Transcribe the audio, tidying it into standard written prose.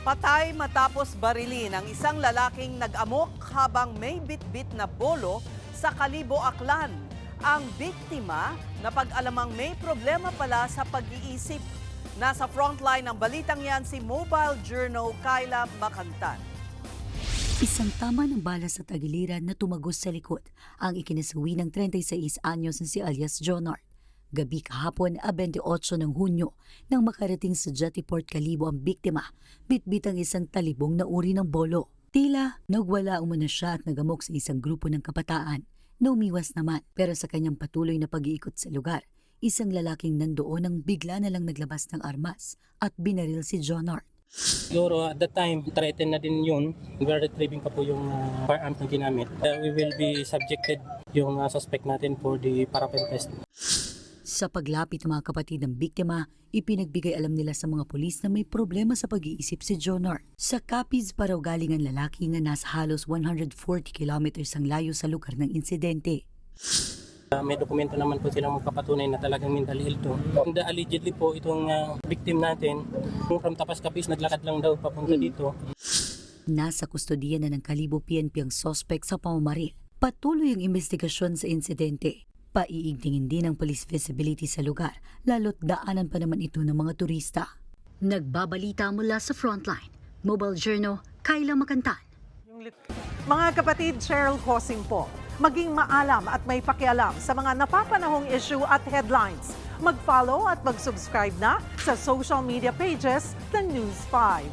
Patay matapos barilin ang isang lalaking nag-amok habang may bitbit na bolo sa Kalibo, Aklan. Ang biktima na pag-alamang may problema pala sa pag-iisip. Nasa frontline ng balitang yan si Mobile Journal Kayla Makantan. Isang tama ng bala sa tagiliran na tumagos sa likod ang ikinasawi ng 36 anyos na si alias Jonard. Gabi kahapon, 28 ng Hunyo, nang makarating sa Jetty-Port Kalibo ang biktima, bitbit ang isang talibong na uri ng bolo. Tila, nagwala umano siya at nagamok sa isang grupo ng kabataan na umiwas naman. Pero sa kanyang patuloy na pag-iikot sa lugar, isang lalaking nandoon ang bigla na lang naglabas ng armas at binaril si Jonard. Siguro at that time, threatened na din yun. We are retrieving pa po yung firearms na ginamit. We will be subjected yung suspect natin for the paraffin test. Sa paglapit ng mga kapatid ng biktima, ipinagbigay alam nila sa mga pulis na may problema sa pag-iisip si Jonard. Sa Capiz pa raw galing ang lalaki na nasa halos 140 kilometers ang layo sa lugar ng insidente. May dokumento naman po silang magpapatunay na talagang mentally ill to. Allegedly po itong victim natin, from Tapas Capiz, naglakad lang daw papunta dito. Nasa kustodiya na ng Kalibo PNP ang suspect sa pamamaril. Patuloy ang investigasyon sa insidente. Paiigtingin din ang police visibility sa lugar, lalo't daanan pa naman ito ng mga turista. Nagbabalita mula sa Frontline, Mobile Journal, Kayla Makantan. Mga kapatid, Cheryl Cosing po. Maging maalam at may pakialam sa mga napapanahong issue at headlines. Mag-follow at mag-subscribe na sa social media pages ng News 5.